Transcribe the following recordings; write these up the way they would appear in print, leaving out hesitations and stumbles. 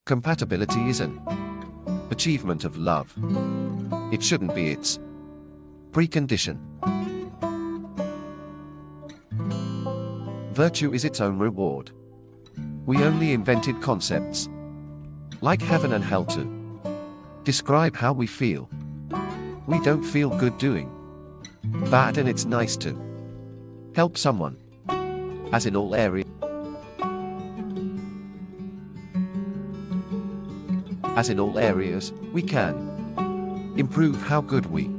Compatibility is an achievement of love. It shouldn't be its precondition. Virtue is its own reward. We only invented concepts like heaven and hell to describe how we feel. We don't feel good doing bad, and it's nice to help someone. As in all areas, we can improve how good we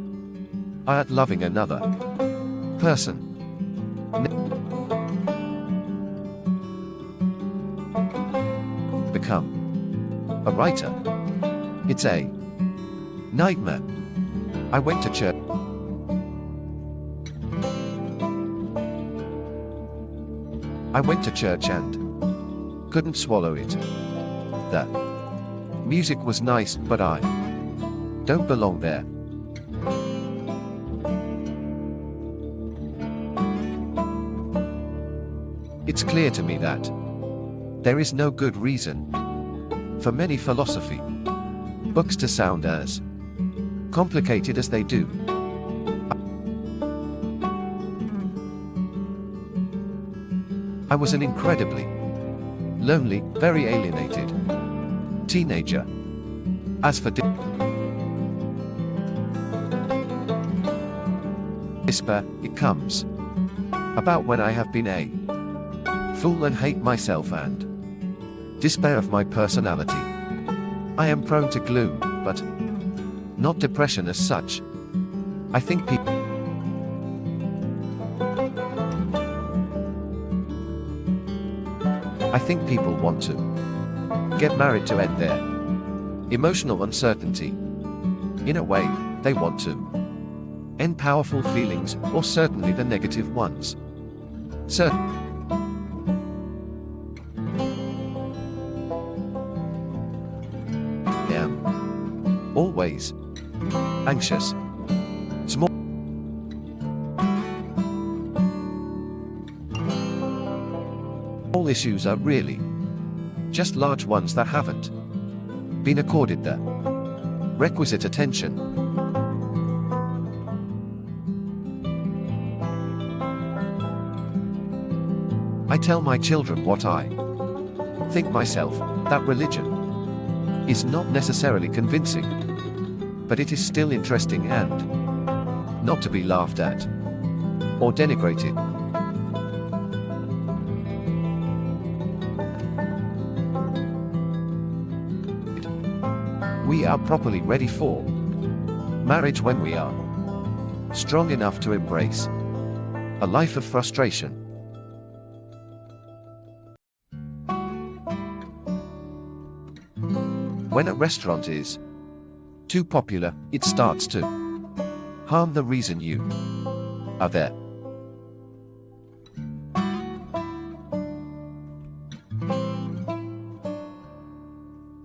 are at loving another person. Become a writer. It's a nightmare. I went to church. And couldn't swallow it. The music was nice, but I don't belong there. It's clear to me that there is no good reason for many philosophy books to sound as complicated as they do. I was an incredibly lonely, very alienated teenager. As for despair, it comes about when I have been a fool and hate myself and despair of my personality. I am prone to gloom, but not depression as such. I think people want to get married to end their emotional uncertainty. In a way, they want to end powerful feelings, or certainly the negative ones. I am always anxious. Small issues are really just large ones that haven't been accorded the requisite attention. I tell my children what I think myself, that religion is not necessarily convincing, but it is still interesting and not to be laughed at or denigrated. We are properly ready for marriage when we are strong enough to embrace a life of frustration. When a restaurant is too popular, it starts to harm the reason you are there.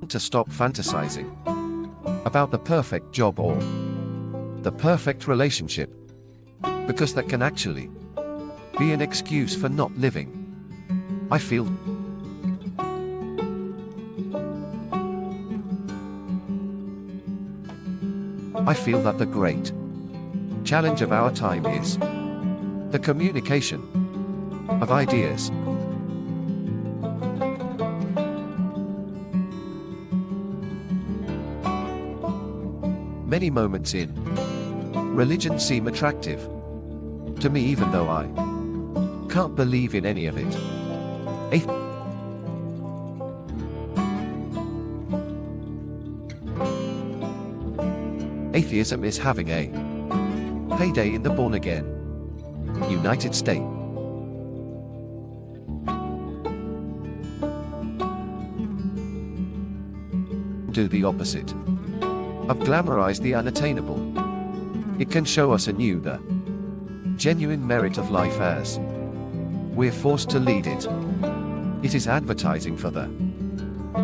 To stop fantasizing about the perfect job or the perfect relationship, because that can actually be an excuse for not living. I feel that the great challenge of our time is the communication of ideas. Many moments in religion seem attractive to me, even though I can't believe in any of it. Atheism is having a heyday in the born-again United States. Do the opposite of glamorize the unattainable. It can show us anew the genuine merit of life as we're forced to lead it. It is advertising for the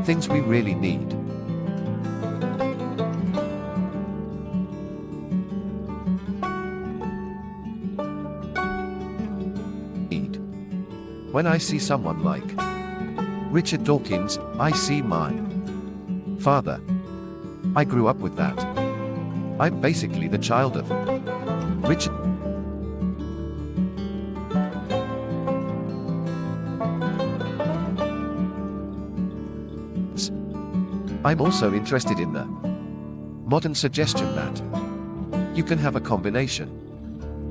things we really need. When I see someone like Richard Dawkins, I see my father. I grew up with that. I'm basically the child of Richard. I'm also interested in the modern suggestion that you can have a combination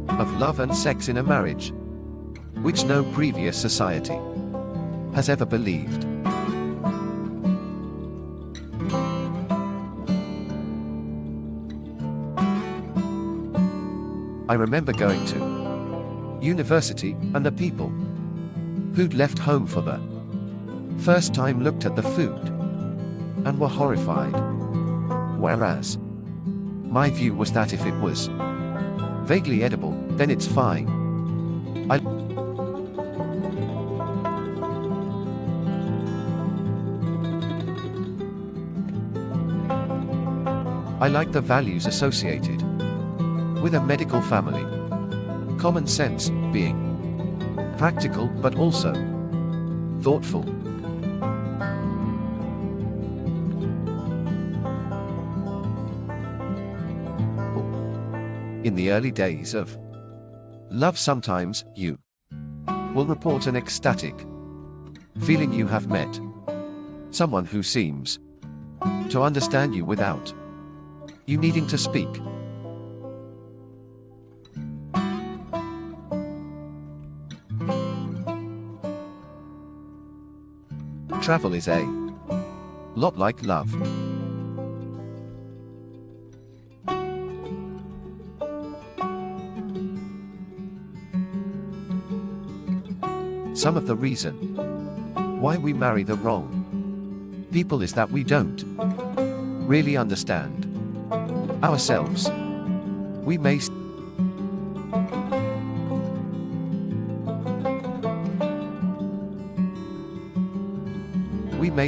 of love and sex in a marriage, which no previous society has ever believed. I remember going to university, and the people who'd left home for the first time looked at the food and were horrified. Whereas my view was that if it was vaguely edible, then it's fine. I like the values associated with a medical family. Common sense, being practical but also thoughtful. In the early days of love, sometimes you will report an ecstatic feeling you have met someone who seems to understand you without you needing to speak. Travel is a lot like love. Some of the reason why we marry the wrong people is that we don't really understand ourselves. We may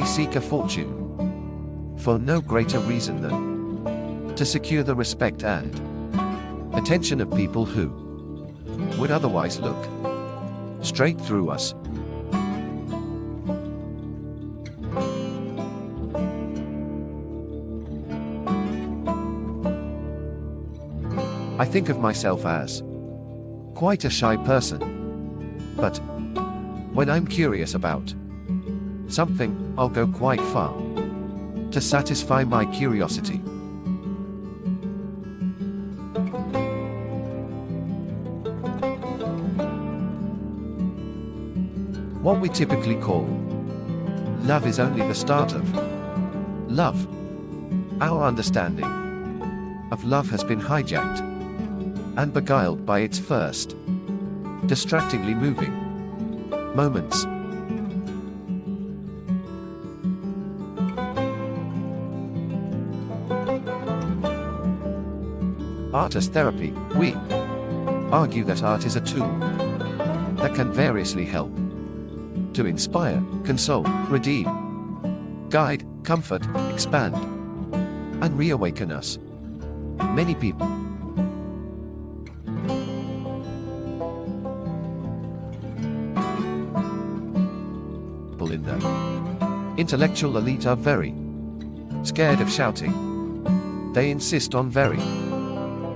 seek a fortune for no greater reason than to secure the respect and attention of people who would otherwise look straight through us. I think of myself as quite a shy person, but when I'm curious about something, I'll go quite far to satisfy my curiosity. What we typically call love is only the start of love. Our understanding of love has been hijacked and beguiled by its first distractingly moving moments. Art as therapy. We argue that art is a tool that can variously help to inspire, console, redeem, guide, comfort, expand, and reawaken us. Many people in the intellectual elite are very scared of shouting. They insist on very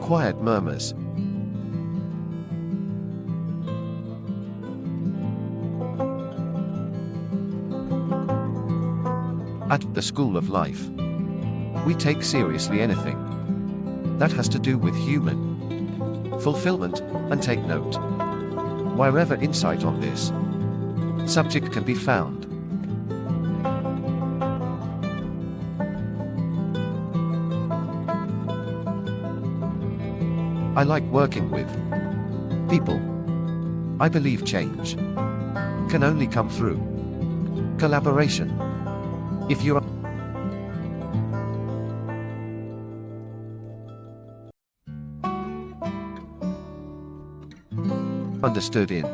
quiet murmurs. At the School of Life, we take seriously anything that has to do with human fulfillment, and take note wherever insight on this subject can be found. I like working with people. I believe change can only come through collaboration. If you're understood in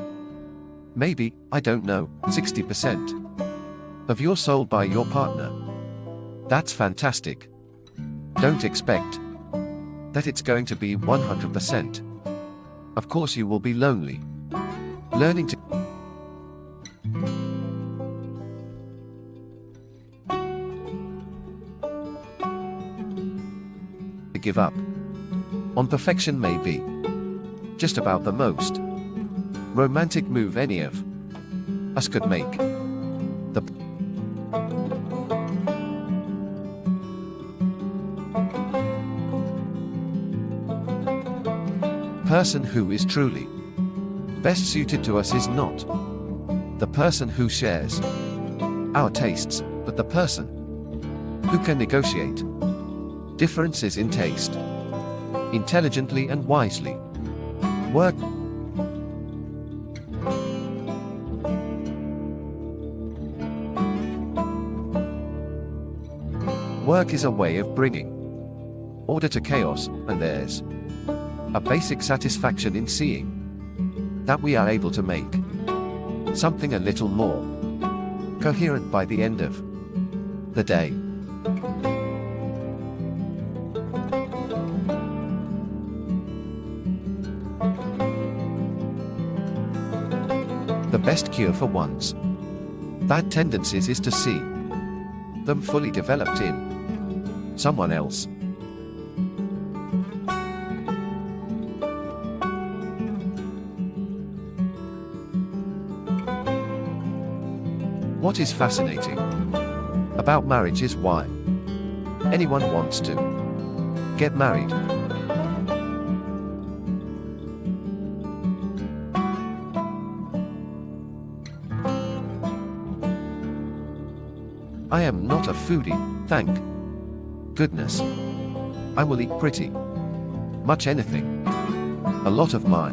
maybe, I don't know, 60% of your soul by your partner, that's fantastic. Don't expect that it's going to be 100%. Of course you will be lonely. Learning to give up on perfection may be just about the most romantic move any of us could make. The person who is truly best suited to us is not the person who shares our tastes, but the person who can negotiate differences in taste intelligently and wisely. Work is a way of bringing order to chaos, and there's a basic satisfaction in seeing that we are able to make something a little more coherent by the end of the day. The best cure for one's bad tendencies is to see them fully developed in someone else. What is fascinating about marriage is why anyone wants to get married. I am not a foodie, thank goodness. I will eat pretty much anything. A lot of my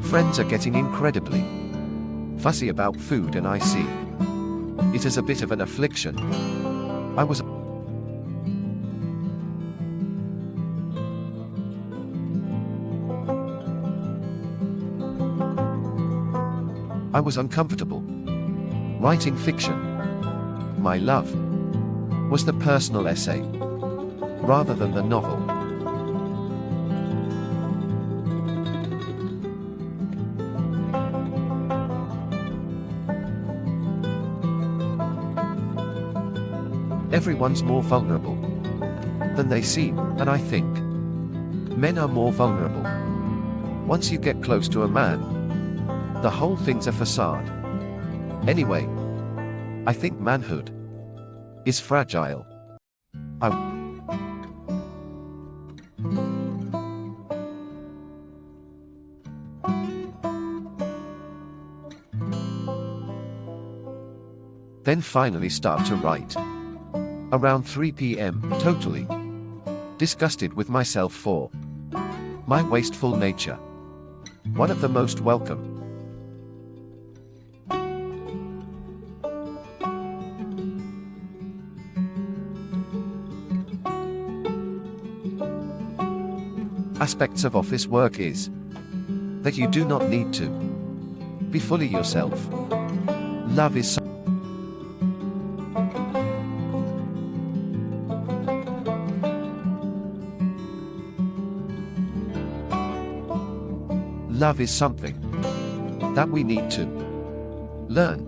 friends are getting incredibly fussy about food, and I see it as a bit of an affliction. I was uncomfortable writing fiction. My love was the personal essay rather than the novel. Everyone's more vulnerable than they seem, and I think men are more vulnerable. Once you get close to a man, the whole thing's a facade. Anyway, I think manhood is fragile. Then finally start to write. Around 3 p.m., totally disgusted with myself for my wasteful nature. One of the most welcome aspects of office work is that you do not need to be fully yourself. Love is Love is something that we need to learn.